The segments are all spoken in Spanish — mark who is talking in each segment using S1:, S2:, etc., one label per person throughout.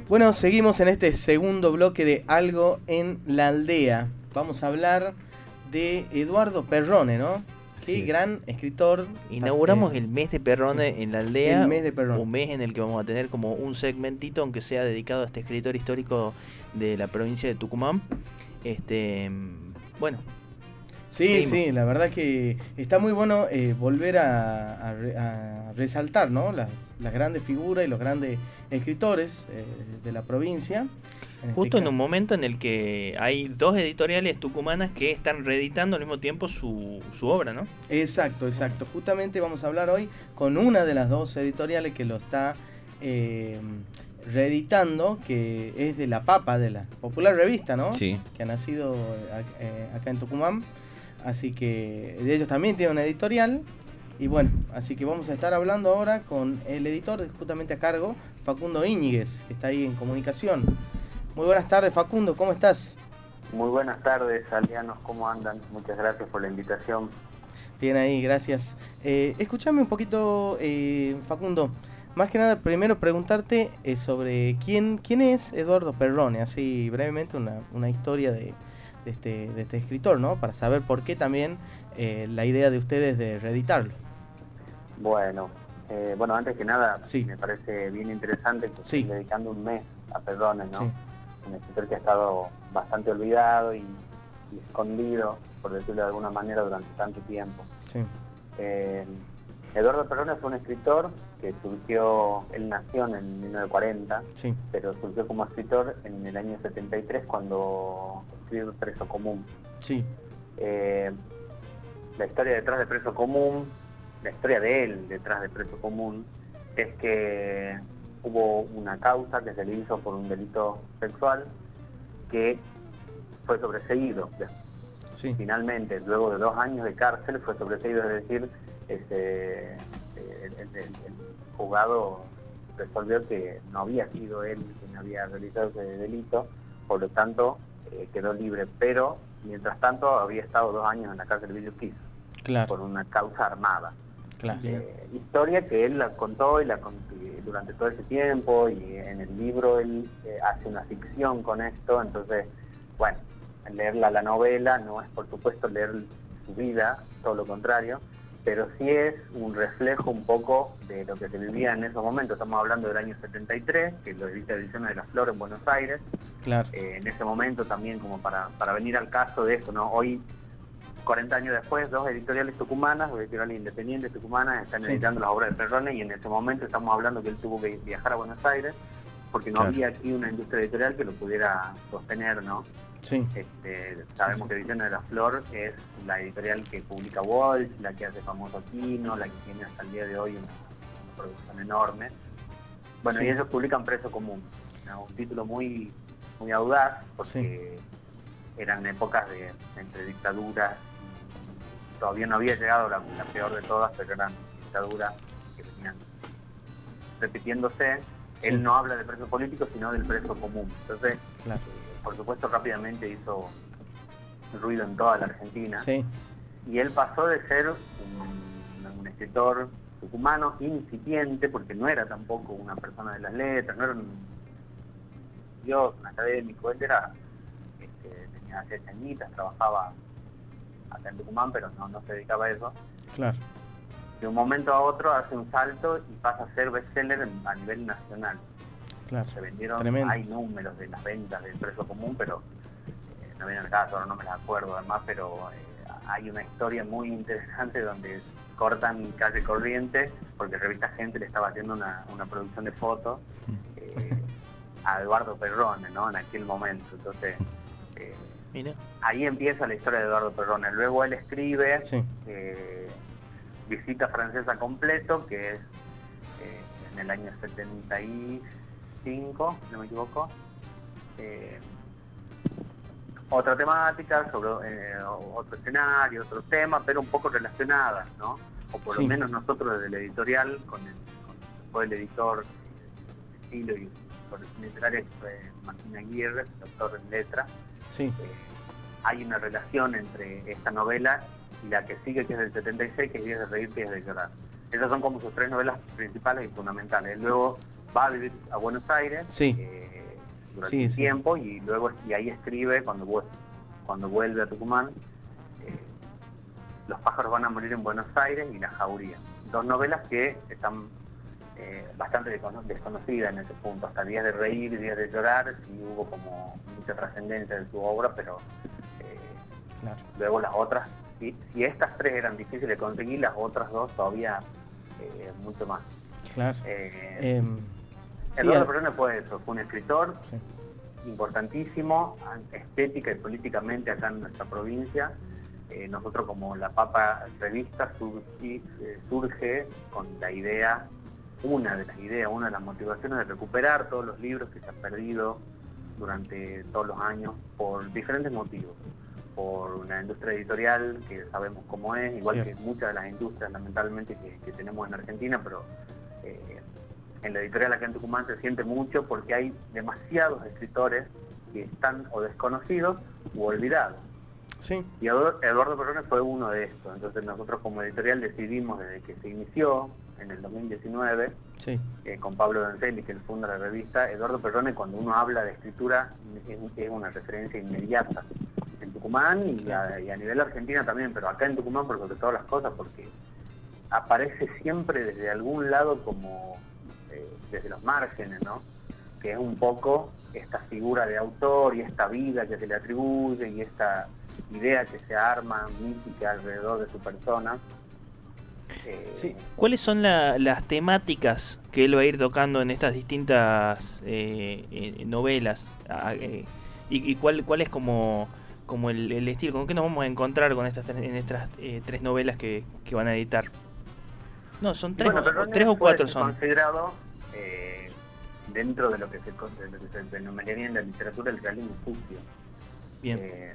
S1: Bueno, seguimos en este segundo bloque de Algo en la Aldea. Vamos a hablar de Eduardo Perrone, ¿no? Qué gran escritor.
S2: Inauguramos el mes de Perrone
S1: sí,
S2: en la aldea,
S1: el mes de Perrone.
S2: Un mes en el que vamos a tener como un segmentito, aunque sea dedicado a este escritor histórico de la provincia de Tucumán. Bueno.
S1: Sí, sí, la verdad que está muy bueno volver a resaltar, ¿no? Las grandes figuras y los grandes escritores de la provincia.
S2: Justo en un momento en el que hay dos editoriales tucumanas que están reeditando al mismo tiempo su obra, ¿no?
S1: Exacto, exacto. Justamente vamos a hablar hoy con una de las dos editoriales que lo está reeditando, que es de La Papa, de la popular revista, ¿no?
S2: Sí.
S1: Que ha nacido acá en Tucumán. Así que de ellos también tiene una editorial. Y bueno, así que vamos a estar hablando ahora con el editor justamente a cargo, Facundo Íñiguez, que está ahí en comunicación. Muy buenas tardes, Facundo, ¿cómo estás?
S3: Muy buenas tardes, alianos, ¿cómo andan? Muchas gracias por la invitación.
S1: Bien ahí, gracias. Escúchame un poquito, Facundo. Más que nada, primero preguntarte sobre quién es Eduardo Perrone, así brevemente una historia de este escritor, ¿no? Para saber por qué también la idea de ustedes de reeditarlo.
S3: Bueno, antes que nada,
S1: sí,
S3: me parece bien interesante que
S1: sí,
S3: estén dedicando un mes a Perrone, ¿no?
S1: Sí.
S3: Un escritor que ha estado bastante olvidado y escondido, por decirlo de alguna manera, durante tanto tiempo.
S1: Sí.
S3: Eduardo Perrone fue un escritor que surgió, él nació en 1940,
S1: sí,
S3: pero surgió como escritor en el año 73 cuando escribió Preso Común.
S1: Sí.
S3: La historia detrás de Preso Común, la historia de él detrás de Preso Común, es que hubo una causa que se le hizo por un delito sexual que fue sobreseído.
S1: Sí.
S3: Finalmente, luego de 2 años de cárcel, fue sobreseído, es decir, el juzgado resolvió que no había sido él quien había realizado ese delito, por lo tanto quedó libre, pero mientras tanto había estado 2 años en la cárcel de Villa Urquiza,
S1: claro,
S3: por una causa armada.
S1: Claro.
S3: Historia que él la contó durante todo ese tiempo, y en el libro él hace una ficción con esto. Entonces, bueno, leer la novela no es por supuesto leer su vida, todo lo contrario, pero sí es un reflejo un poco de lo que se vivía en esos momentos. Estamos hablando del año 73, que lo edita Ediciones de la Flor en Buenos Aires.
S1: Claro.
S3: En ese momento también, como para venir al caso de eso, ¿no? Hoy, 40 años después, dos editoriales tucumanas, dos editoriales independientes tucumanas, están editando las obras de Perrone, y en ese momento estamos hablando que él tuvo que viajar a Buenos Aires, porque no había aquí una industria editorial que lo pudiera sostener, ¿no?
S1: Sí.
S3: Sabemos que Ediciones de la Flor es la editorial que publica Walsh, la que hace famoso Quino, la que tiene hasta el día de hoy una producción enorme. Bueno, y ellos publican Preso Común, ¿no? Un título muy, muy audaz, porque eran épocas entre dictaduras. Todavía no había llegado la peor de todas, pero eran dictaduras que venían repitiéndose. Él no habla de preso político, sino del preso común. Entonces, por supuesto, rápidamente hizo ruido en toda la Argentina. Y él pasó de ser un escritor tucumano incipiente, porque no era tampoco una persona de las letras, no era un académico. Él era, tenía 6 añitas, trabajaba acá en Tucumán, pero no se dedicaba a eso.
S1: Claro.
S3: De un momento a otro hace un salto y pasa a ser bestseller a nivel nacional.
S1: Claro.
S3: Se vendieron,
S1: Tremendos.
S3: hay números de las ventas del Preso Común, pero no viene al caso, ahora no me las acuerdo además, pero hay una historia muy interesante donde cortan calle corriente, porque Revista Gente le estaba haciendo una producción de fotos a Eduardo Perrone, ¿no? En aquel momento. Entonces, ahí empieza la historia de Eduardo Perrone. Luego él escribe Visita Francesa Completo, que es en el año 75, si no me equivoco. Otra temática, sobre otro escenario, otro tema, pero un poco relacionadas, ¿no? O por lo menos nosotros desde el editorial, fue el editor de estilo y corrección literaria, que fue Martín Aguirre, doctor en letras. Hay una relación entre esta novela y la que sigue, que es del 76, que es Días de Reírte y Días de Llorar. Esas son como sus 3 novelas principales y fundamentales. Luego va a vivir a Buenos Aires
S1: Sí.
S3: durante
S1: Sí,
S3: un
S1: sí.
S3: tiempo y luego ahí escribe cuando vuelve a Tucumán, Los pájaros van a morir en Buenos Aires y La Jauría. 2 novelas que están bastante desconocidas en ese punto. Hasta Días de Reír y Días de Llorar sí hubo como mucha trascendencia de su obra, pero
S1: Claro.
S3: luego las otras, si estas 3 eran difíciles de conseguir, las otras 2 todavía mucho más.
S1: Claro. Sí,
S3: Eduardo Perrone fue eso, fue un escritor
S1: sí.
S3: importantísimo, estética y políticamente acá en nuestra provincia. Nosotros como La Papa Revista surge con la idea, una de las motivaciones de recuperar todos los libros que se han perdido durante todos los años por diferentes motivos. Por una industria editorial que sabemos cómo es, igual
S1: Cierto.
S3: que muchas de las industrias lamentablemente que tenemos en Argentina, pero en la editorial acá en Tucumán se siente mucho porque hay demasiados escritores que están o desconocidos u olvidados.
S1: Sí.
S3: Y Eduardo Perrone fue uno de estos. Entonces nosotros como editorial decidimos desde que se inició en el 2019
S1: Sí.
S3: con Pablo Donzelli, que él funda la revista. Eduardo Perrone, cuando uno habla de escritura, es una referencia inmediata en Tucumán y a nivel Argentina también, pero acá en Tucumán por sobre todas las cosas, porque aparece siempre desde algún lado como desde los márgenes, ¿no? Que es un poco esta figura de autor y esta vida que se le atribuye y esta idea que se arma mítica alrededor de su persona.
S1: Sí.
S2: ¿Cuáles son las temáticas que él va a ir tocando en estas distintas novelas? ¿Y cuál es como el estilo? ¿Con qué nos vamos a encontrar con estas 3 novelas que van a editar? No, son 3,
S3: Bueno, Perrone
S2: 3 o 4
S3: fue
S2: son.
S3: considerado dentro de lo que se denominaría en la literatura el realismo sucio.
S2: Bien.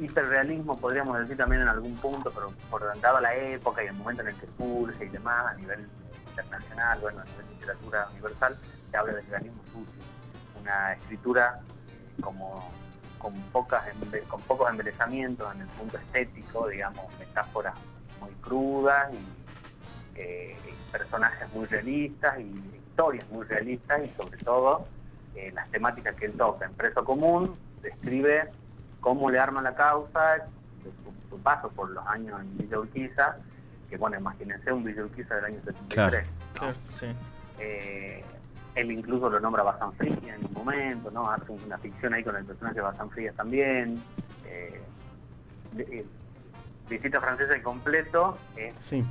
S3: Hiperrealismo podríamos decir también en algún punto, pero por dada la época y el momento en el que surge y demás, a nivel internacional, bueno, a nivel de literatura universal, se habla del realismo sucio. Una escritura con pocos embelezamientos en el punto estético, digamos, metáforas muy crudas y personajes muy realistas y historias muy realistas y sobre todo las temáticas que él toca. En Preso Común describe cómo le arma la causa, su paso por los años en Villa Urquiza, que bueno, imagínense un Villa Urquiza del año 73.
S2: Claro, sí.
S3: Él incluso lo nombra Bazán Frías en un momento, ¿no? Hace una ficción ahí con el personaje de Bazán Frías también. Visita Francesa y completo es,
S1: Sí.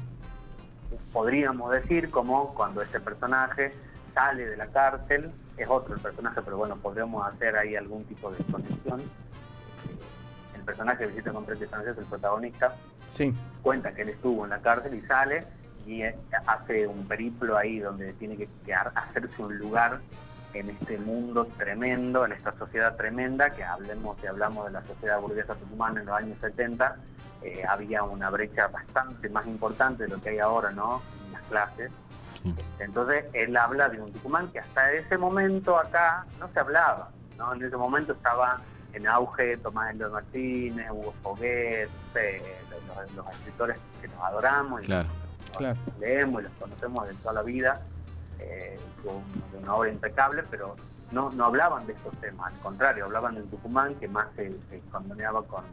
S3: podríamos decir, como cuando este personaje sale de la cárcel, es otro el personaje, pero bueno, podríamos hacer ahí algún tipo de conexión. El personaje de Visita Completa y Francesa, el protagonista,
S1: Sí.
S3: cuenta que él estuvo en la cárcel y sale y hace un periplo ahí donde tiene que hacerse un lugar en este mundo tremendo, en esta sociedad tremenda, que hablamos de la sociedad burguesa tucumana en los años 70, había una brecha bastante más importante de lo que hay ahora, ¿no? En las clases.
S4: Sí.
S3: Entonces él habla de un Tucumán que hasta ese momento acá no se hablaba, ¿no? En ese momento estaba en auge Tomás Elo Martínez, Hugo Foguet, los escritores que nos adoramos y
S4: Claro.
S1: Claro.
S3: los leemos y los conocemos de toda la vida, de una obra impecable, pero no hablaban de estos temas, al contrario, hablaban del Tucumán que más se condoneaba con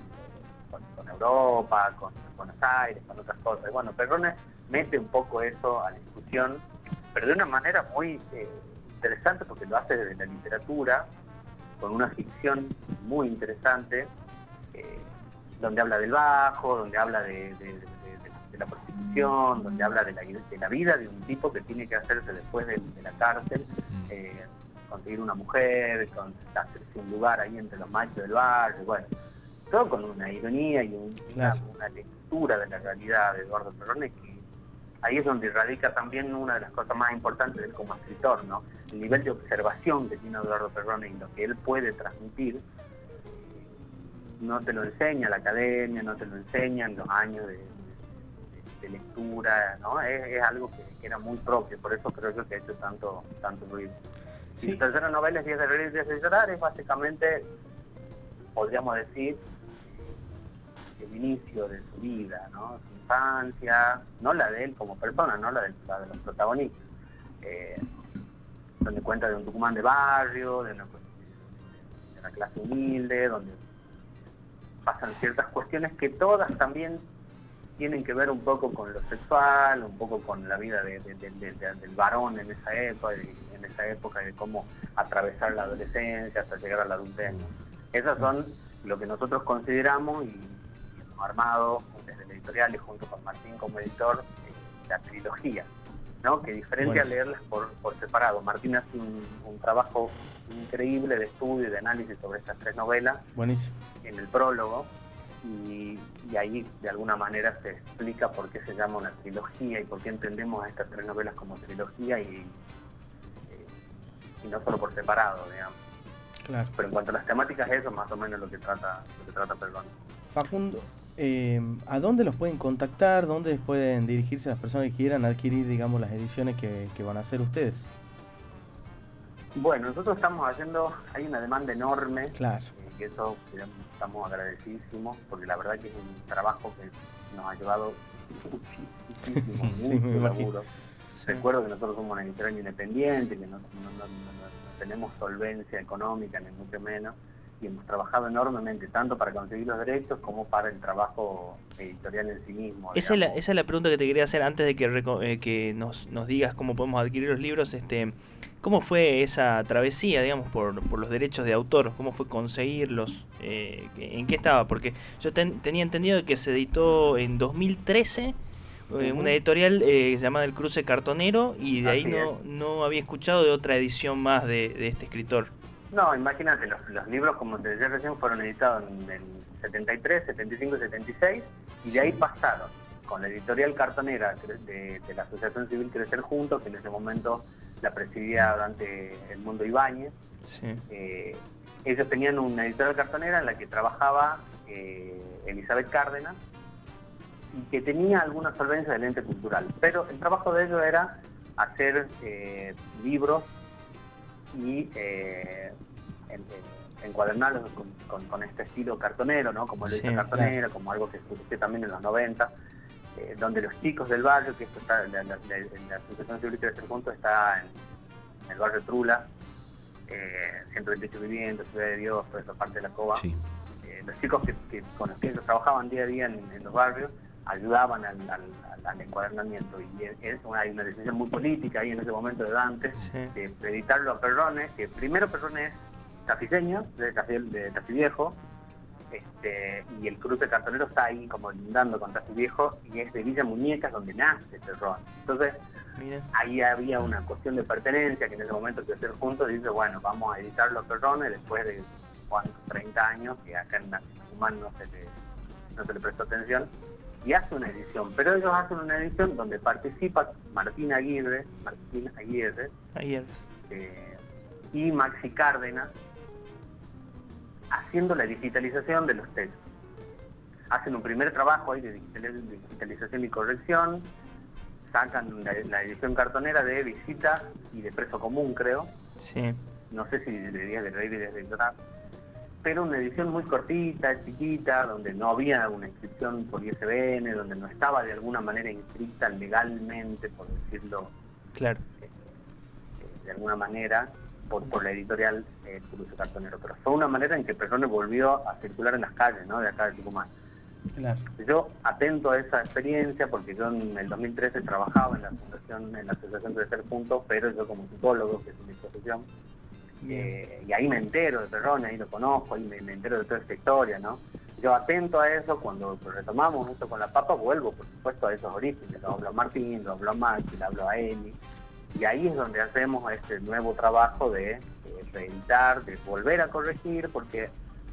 S3: Europa, con Buenos Aires, con otras cosas. Y bueno, Perrone mete un poco eso a la discusión, pero de una manera muy interesante porque lo hace desde la literatura, con una ficción muy interesante, donde habla del bajo, donde habla de la prostitución, donde habla de la vida de un tipo que tiene que hacerse después de la cárcel, conseguir una mujer, hacerse un lugar ahí entre los machos del barrio, bueno, todo con una ironía y una lectura de la realidad de Eduardo Perrone, que ahí es donde radica también una de las cosas más importantes de él como escritor, ¿no? El nivel de observación que tiene Eduardo Perrone y lo que él puede transmitir, no te lo enseña la academia, no te lo enseñan los años de lectura, ¿no? Es algo que era muy propio, por eso creo yo que ha hecho tanto ruido.
S1: Sí.
S3: Y la tercera novela es Días de Reír y Días de Llorar, es básicamente, podríamos decir, el inicio de su vida, ¿no? Su infancia, no la de él como persona, no la de los protagonistas. donde cuenta de un Tucumán de barrio, de la clase humilde, donde pasan ciertas cuestiones que todas también tienen que ver un poco con lo sexual, un poco con la vida del varón en esa época y de cómo atravesar la adolescencia hasta llegar a la adultez. Esas son lo que nosotros consideramos y hemos armado desde la editorial y junto con Martín como editor la trilogía, ¿no? Que diferencia leerlas por separado. Martín hace un trabajo increíble de estudio y de análisis sobre estas 3 novelas.
S1: Buenísimo.
S3: En el prólogo. Y ahí de alguna manera se explica por qué se llama una trilogía y por qué entendemos a estas 3 novelas como trilogía y no solo por separado, digamos.
S1: Claro.
S3: Pero en cuanto a las temáticas, eso es más o menos lo que trata Perrone.
S1: Facundo, ¿a dónde los pueden contactar? ¿Dónde pueden dirigirse las personas que quieran adquirir, digamos, las ediciones que van a hacer ustedes?
S3: Bueno, nosotros estamos hay una demanda enorme.
S1: Claro.
S3: Que eso estamos agradecidísimos, porque la verdad que es un trabajo que nos ha llevado mucho laburo. Sí. Recuerdo que nosotros somos una editorial independiente, que no tenemos solvencia económica, ni mucho menos, y hemos trabajado enormemente, tanto para conseguir los derechos como para el trabajo editorial en sí mismo.
S2: Esa es la pregunta que te quería hacer antes de que nos digas cómo podemos adquirir los libros. ¿Cómo fue esa travesía, digamos, por los derechos de autor? ¿Cómo fue conseguirlos? ¿En qué estaba? Porque yo tenía entendido que se editó en 2013 una editorial llamada El Cruce Cartonero, y de ahí no había escuchado de otra edición más de este escritor.
S3: No, imagínate, los libros, como te decía recién, fueron editados en el 73, 75 y 76, y de ahí pasaron con la editorial Cartonera de la Asociación Civil Crecer Juntos, que en ese momento la presidía Dante Edmundo Ibáñez.
S2: Sí.
S3: Ellos tenían una editorial cartonera en la que trabajaba Elizabeth Cárdenas y que tenía alguna solvencia del ente cultural, pero el trabajo de ellos era hacer libros y encuadernarlos con este estilo cartonero, ¿no? Como el editor cartonera, como algo que surgió también en los 90, donde los chicos del barrio, que esto está la Asociación Civil Crecer Juntos está en el barrio Trula, Centro del Techo Viviente, Ciudad de Dios, toda esa parte de la Cova. Sí. Los chicos con los que ellos trabajaban día a día en los barrios ayudaban al encuadernamiento, y hay una decisión muy política ahí en ese momento de Dante, de editarlo a Perrone, que primero Perrone es tafiseño, de Tafí Viejo, y el Cruce Cartonero está ahí como lindando con Tafí Viejo, y es de Villa Muñecas donde nace Perrone. Entonces, ahí había una cuestión de pertenencia que en ese momento Crecer Juntos dice, bueno, vamos a editarlo a Perrone después de 30 años, que acá en Tucumán no se le prestó atención, y hace una edición, pero ellos hacen una edición donde participa Martín Aguirre y Maxi Cárdenas, haciendo la digitalización de los textos. Hacen un primer trabajo ahí de digitalización y corrección, sacan la edición cartonera de Visita y de Preso Común, creo.
S2: Sí.
S3: No sé si de Días de Rey y de Llorar, pero una edición muy cortita, chiquita, donde no había una inscripción por ISBN, donde no estaba de alguna manera inscrita legalmente, por decirlo,
S2: claro,
S3: de alguna manera, por la editorial Cruce Cartonero. Pero fue una manera en que Perrone volvió a circular en las calles, ¿no?, de acá de Tucumán. Claro. Yo, atento a esa experiencia, porque yo en el 2013 trabajaba en la Asociación Crecer Juntos, pero yo como psicólogo, que es mi profesión, y ahí me entero de Perrone, ahí lo conozco, ahí me entero de toda esta historia, ¿no? Yo, atento a eso, cuando retomamos esto con la papa, vuelvo, por supuesto, a esos orígenes. Lo hablo a Martín, lo hablo a Maxi, lo hablo a Eli, y ahí es donde hacemos este nuevo trabajo de reeditar, de volver a corregir, porque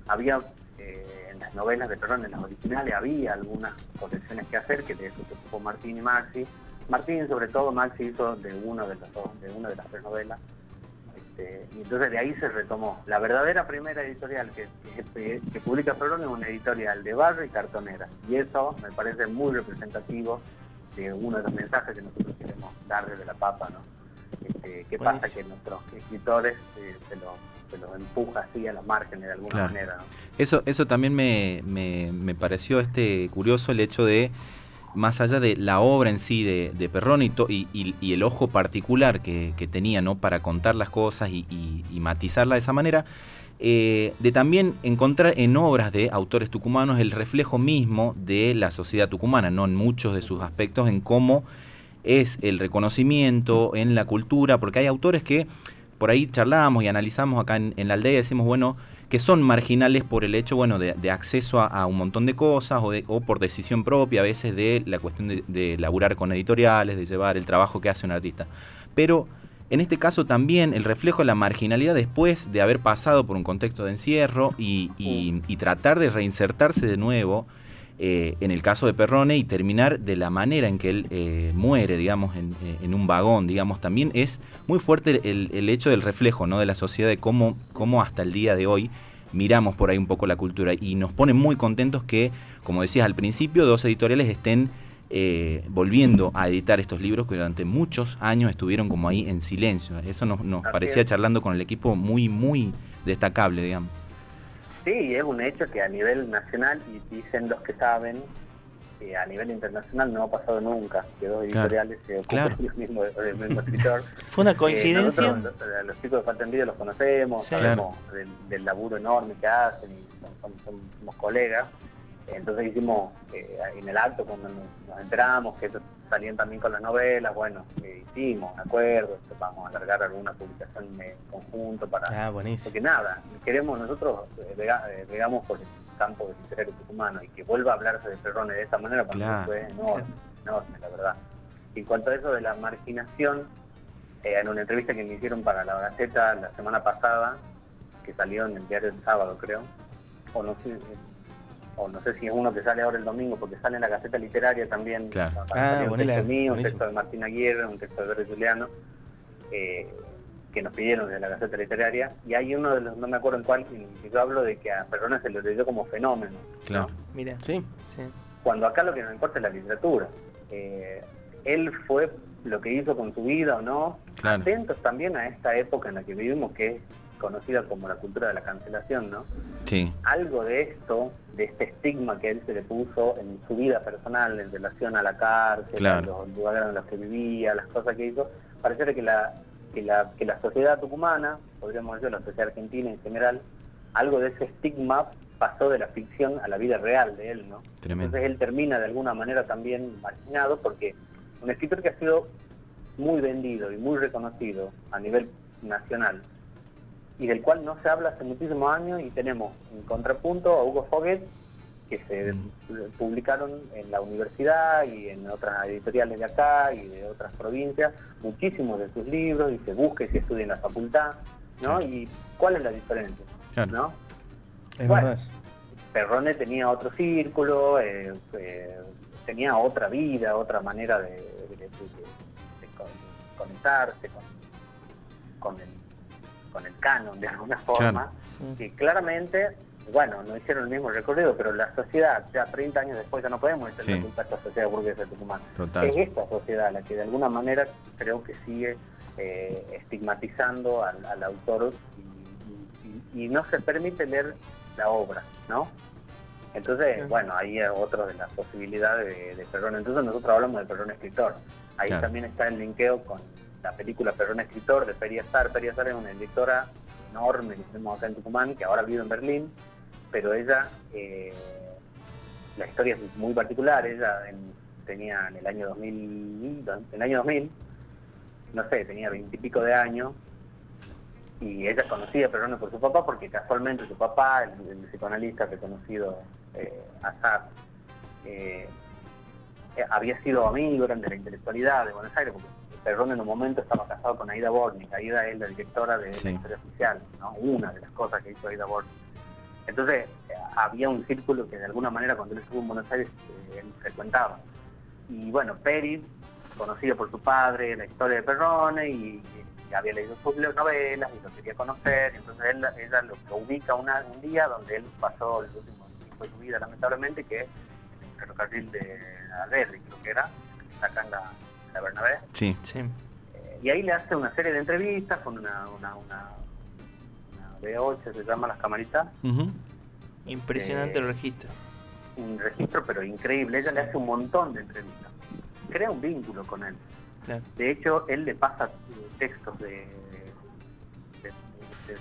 S3: había en las novelas de Perrone, en las originales, había algunas correcciones que hacer, que de eso se ocupó Martín y Maxi. Martín, sobre todo, Maxi hizo de una de las 3 novelas. Y entonces de ahí se retomó. La verdadera primera editorial que publica Perrone es una editorial de barrio y cartonera, y eso me parece muy representativo de uno de los mensajes que nosotros queremos dar desde la papa, ¿no? ¿Qué pasa? Que nuestros escritores se los empuja así a la margen de alguna manera, ¿no?
S4: Eso también me pareció curioso, el hecho de más allá de la obra en sí de Perrone y el ojo particular que tenía, ¿no?, para contar las cosas y matizarla de esa manera, de también encontrar en obras de autores tucumanos el reflejo mismo de la sociedad tucumana, ¿no?, en muchos de sus aspectos, en cómo es el reconocimiento en la cultura, porque hay autores que por ahí charlamos y analizamos acá en la aldea y decimos, bueno, que son marginales por el hecho, bueno, de acceso a un montón de cosas o por decisión propia, a veces de la cuestión de laburar con editoriales, de llevar el trabajo que hace un artista. Pero en este caso también el reflejo de la marginalidad después de haber pasado por un contexto de encierro y tratar de reinsertarse de nuevo, en el caso de Perrone, y terminar de la manera en que él muere, digamos, en un vagón, digamos, también es muy fuerte el hecho del reflejo, ¿no?, de la sociedad, de cómo hasta el día de hoy miramos por ahí un poco la cultura, y nos pone muy contentos que, como decías al principio, 2 editoriales estén volviendo a editar estos libros que durante muchos años estuvieron como ahí en silencio. Eso nos parecía, charlando con el equipo, muy, muy destacable, digamos.
S3: Sí, es un hecho que a nivel nacional, y dicen los que saben, que a nivel internacional no ha pasado nunca, que 2 editoriales se ocupen del mismo escritor.
S2: ¿Fue una coincidencia?
S3: Nosotros, los chicos de Falta Envidia los conocemos,
S2: sí,
S3: sabemos del laburo enorme que hacen, y somos colegas. Entonces hicimos, en el acto, cuando nos enteramos que ellos salían también con las novelas, bueno, hicimos un acuerdo, vamos a alargar alguna publicación en conjunto para...
S1: buenísimo.
S3: Porque nada, queremos nosotros, digamos, por el campo del literario tucumano, y que vuelva a hablarse de Perrone de esta manera, para nosotros fue enorme, la verdad. Y en cuanto a eso de la marginación, en una entrevista que me hicieron para la Gaceta la semana pasada, que salió en el diario El Sábado, creo, o no sé si es uno que sale ahora el domingo, porque sale en la Gaceta Literaria también.
S4: Claro.
S3: Un texto mío, un texto de Martín Aguirre, un texto de Verde Juliano, que nos pidieron de la Gaceta Literaria, y hay uno de los, no me acuerdo en cuál, que yo hablo de que a Perrone se lo leyó como fenómeno.
S4: Claro.
S3: ¿no?
S2: Mira.
S1: Sí.
S3: Cuando acá lo que nos importa es la literatura. Él fue lo que hizo con su vida o no,
S4: Claro.
S3: atentos también a esta época en la que vivimos, que es conocida como la cultura de la cancelación, ¿no?
S4: Sí.
S3: Algo de esto, de este estigma que él se le puso en su vida personal en relación a la cárcel,
S4: Claro.
S3: a los lugares en los que vivía, las cosas que hizo, pareciera que la sociedad tucumana, podríamos decir la sociedad argentina en general, algo de ese estigma pasó de la ficción a la vida real de él, ¿no?
S4: Tremendo.
S3: Entonces él termina de alguna manera también marginado, porque un escritor que ha sido muy vendido y muy reconocido a nivel nacional, y del cual no se habla hace muchísimos años, y tenemos en contrapunto a Hugo Foguet, que se publicaron en la universidad y en otras editoriales de acá y de otras provincias, muchísimos de sus libros, y se busca y se estudia en la facultad, ¿no?
S4: Claro.
S3: ¿Y cuál es la diferencia?
S4: Claro.
S3: ¿No?
S1: Es
S3: Bueno,
S1: verdad.
S3: Perrone tenía otro círculo, tenía otra vida, otra manera de conectarse con el canon de alguna forma,
S4: Claro.
S2: Sí.
S3: que claramente, bueno, no hicieron el mismo recorrido, pero la sociedad, ya 30 años después, ya no podemos echarle
S4: Sí.
S3: la culpa a esta sociedad burguesa tucumana.
S4: Total.
S3: Es esta sociedad la que de alguna manera creo que sigue estigmatizando al autor, y no se permite leer la obra, ¿no? Entonces,
S2: Sí.
S3: bueno, ahí es otra de las posibilidades de Perrone. Entonces nosotros hablamos de Perrone escritor. Ahí
S4: Claro.
S3: también está el linkeo con la película Perrone escritor de Peri Azar. Peri Azar es una editora enorme que tenemos acá en Tucumán, que ahora vive en Berlín, pero ella, la historia es muy particular. Ella tenía en el año 2000, no sé, tenía 20 y pico de años, y ella conocía a Perrone por su papá, porque casualmente su papá, el psicoanalista reconocido Azar, había sido amigo, eran de la intelectualidad de Buenos Aires, porque Perrone en un momento estaba casado con Aida Bornik. Aida es la directora de
S4: Sí.
S3: la Historia Oficial, ¿no? Una de las cosas que hizo Aida Bornik. Entonces había un círculo que de alguna manera cuando él estuvo en Buenos Aires él frecuentaba. Y bueno, Peri, conocido por su padre, la historia de Perrone, y había leído sus novelas y lo quería conocer, y entonces ella lo ubica un día donde él pasó el último tiempo de su vida, lamentablemente, que es en el ferrocarril de Alberdi, creo que era, acá en la Bernabé.
S4: Sí.
S2: Sí.
S3: Y ahí le hace una serie de entrevistas con una V8, se llama Las Camaritas.
S4: Ujú.
S2: Impresionante el registro.
S3: un registro pero increíble. Ella le hace un montón de entrevistas, crea un vínculo con él.
S2: Claro.
S3: De hecho, él le pasa textos de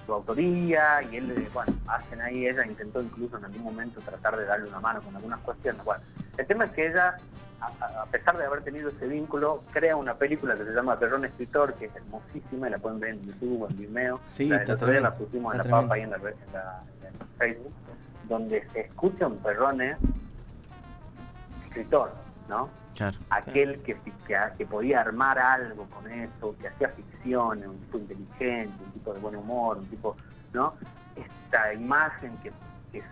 S3: su autoría y él, bueno, hacen ahí, ella intentó incluso en algún momento tratar de darle una mano con algunas cuestiones. Bueno, el tema es que ella, a pesar de haber tenido ese vínculo, crea una película que se llama Perrón Escritor, que es hermosísima y la pueden ver en YouTube o en Vimeo.
S1: Sí,
S3: El otro día la pusimos en la
S1: tremendo.
S3: papa ahí en Facebook, donde se escucha un Perrone escritor, ¿no?
S4: Claro.
S3: Aquel que podía armar algo con eso, que hacía ficción, un tipo inteligente, un tipo de buen humor, un tipo, ¿no? Esta imagen que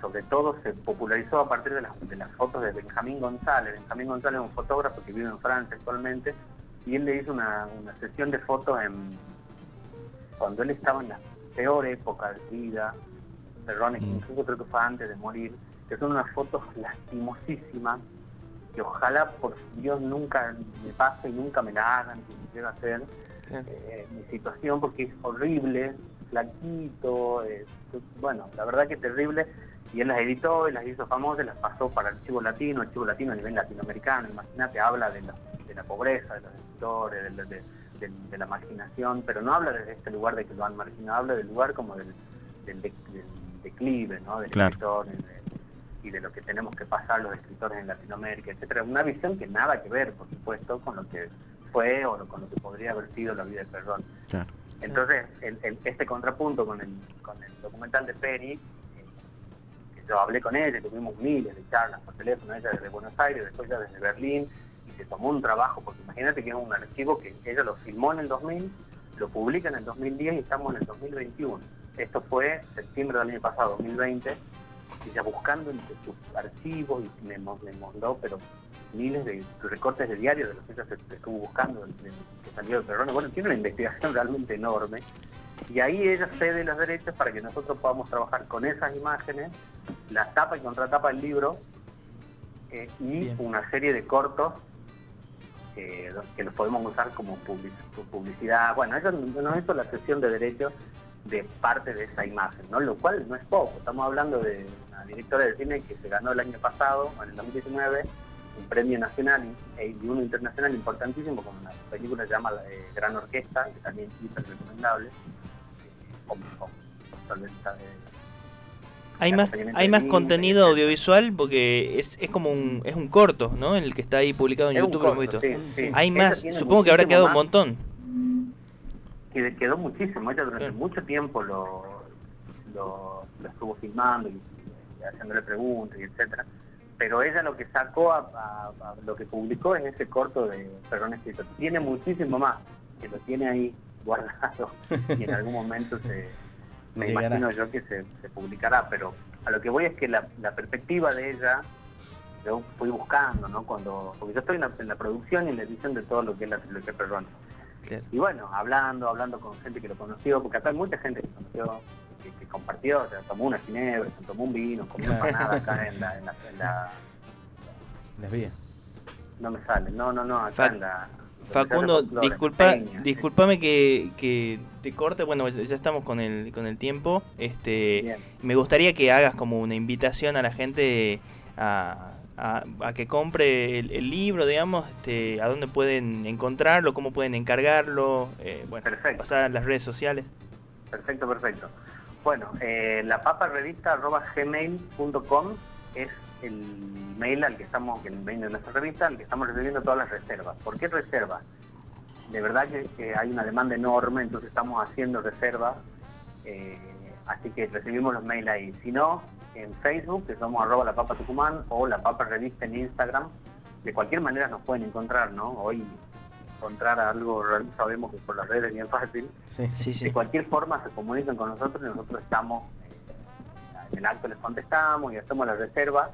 S3: sobre todo se popularizó a partir de las fotos de Benjamín González. Benjamín González es un fotógrafo que vive en Francia actualmente, y él le hizo una sesión de fotos cuando él estaba en la peor época de su vida, Perrone, que incluso creo que fue antes de morir, que son unas fotos lastimosísimas, que ojalá por Dios nunca me pase y nunca me la hagan, que me llega a hacer mi situación, porque es horrible, flaquito, bueno, la verdad que es terrible, y él las editó y las hizo famosas, las pasó para Archivo Latino a nivel latinoamericano. Imagínate, habla de la pobreza, de los escritores, de la marginación, pero no habla desde este lugar de que lo han marginado, habla del lugar como del declive, ¿no? Del escritor, y de lo que tenemos que pasar los escritores en Latinoamérica, etcétera. Una visión que nada que ver, por supuesto, con lo que fue o con lo que podría haber sido la vida de Perrón.
S4: Claro.
S3: Entonces, este contrapunto con el documental de Peri, que yo hablé con ella, tuvimos miles de charlas por teléfono, ella desde Buenos Aires, después ya desde Berlín, y se tomó un trabajo, porque imagínate que es un archivo que ella lo filmó en el 2000, lo publica en el 2010 y estamos en el 2021. Esto fue septiembre del año pasado, 2020, y ya buscando entre sus archivos, y me mandó, pero miles de recortes de diario de los que ella se estuvo buscando, que salió de Perrone. Bueno, tiene una investigación realmente enorme, y ahí ella cede los derechos para que nosotros podamos trabajar con esas imágenes, la tapa y contratapa del libro, y
S2: Bien.
S3: una serie de cortos que los podemos usar como publicidad. Bueno, ella nos hizo la cesión de derechos de parte de esa imagen, ¿no? Lo cual no es poco. Estamos hablando de una directora de cine que se ganó el año pasado, en el 2019, un premio nacional y uno internacional importantísimo, con una película que se llama Gran Orquesta, que también es hiper recomendable.
S2: Hay más contenido audiovisual, porque es como es un corto, ¿no? El que está ahí publicado en YouTube, lo hemos visto.
S3: Sí.
S2: Hay más, supongo que habrá quedado un montón.
S3: Que quedó muchísimo. Ella durante mucho tiempo lo estuvo filmando y haciéndole preguntas y etcétera. Pero ella lo que sacó a lo que publicó es ese corto de Perrón Escritor. Tiene muchísimo más, que lo tiene ahí guardado y en algún momento me imagino yo que se publicará. Pero a lo que voy es que la perspectiva de ella, yo fui buscando, ¿no? Porque yo estoy en la producción y en la edición de todo lo que es la trilogía Perrón.
S2: Claro.
S3: Y bueno, hablando con gente que lo conoció, porque acá hay mucha gente que conoció, que compartió, o sea, tomó una ginebra, se tomó un vino, comió empanada acá en la
S1: Las vías.
S3: no me sale, no, acá en la...
S2: Facundo, discúlpame que te corte, bueno, ya estamos con el tiempo.
S3: Bien.
S2: Me gustaría que hagas como una invitación a la gente a que compre el libro, digamos, a dónde pueden encontrarlo, cómo pueden encargarlo, bueno,
S3: Perfecto.
S2: pasar a las redes sociales.
S3: Perfecto. Bueno, lapaparevista@gmail.com es el mail el mail de nuestra revista, al que estamos recibiendo todas las reservas. ¿Por qué reservas? De verdad que hay una demanda enorme, entonces estamos haciendo reservas, así que recibimos los mails ahí. Si no, en Facebook, que somos @lapapatucumán, o La Papa Revista en Instagram. De cualquier manera nos pueden encontrar, ¿no? Hoy encontrar algo, sabemos que por las redes es bien fácil.
S2: Sí.
S3: De cualquier forma se comunican con nosotros y nosotros estamos en el acto, les contestamos y hacemos la reserva,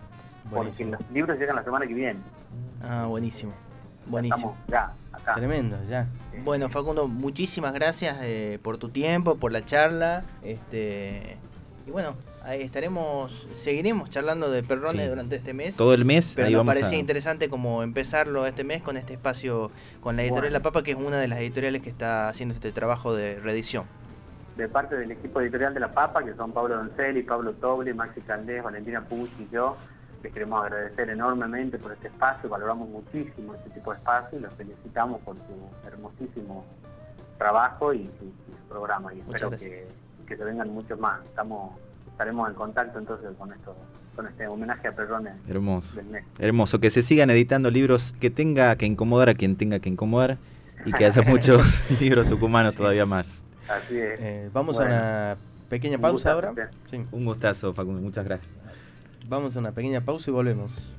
S3: porque los libros llegan la semana que viene.
S2: Ah, buenísimo.
S3: Estamos ya acá.
S1: Tremendo, ya.
S2: Bueno, Facundo, muchísimas gracias por tu tiempo, por la charla, y bueno, ahí seguiremos charlando de Perrone durante este mes.
S4: Todo el mes.
S2: Pero
S4: ahí
S2: nos
S4: vamos
S2: parecía interesante como empezarlo este mes con este espacio con la editorial La Papa, que es una de las editoriales que está haciendo este trabajo de reedición.
S3: De parte del equipo editorial de La Papa, que son Pablo Doncelli, Pablo Tobli, Maxi Candés, Valentina Puch y yo, les queremos agradecer enormemente por este espacio, valoramos muchísimo este tipo de espacio y los felicitamos por su hermosísimo trabajo y su programa, y espero que se vengan muchos más. Estaremos en contacto entonces con este homenaje a Perrone.
S4: Hermoso,
S3: del mes.
S4: hermoso, que se sigan editando libros, que tenga que incomodar a quien tenga que incomodar y que haya muchos libros tucumanos todavía más.
S3: Así es.
S1: Vamos
S3: Bueno,
S1: a una pequeña
S3: un
S1: pausa
S3: gustazo,
S1: ahora. Sí.
S4: Un gustazo, Facundo, muchas gracias.
S1: Vamos a una pequeña pausa y volvemos.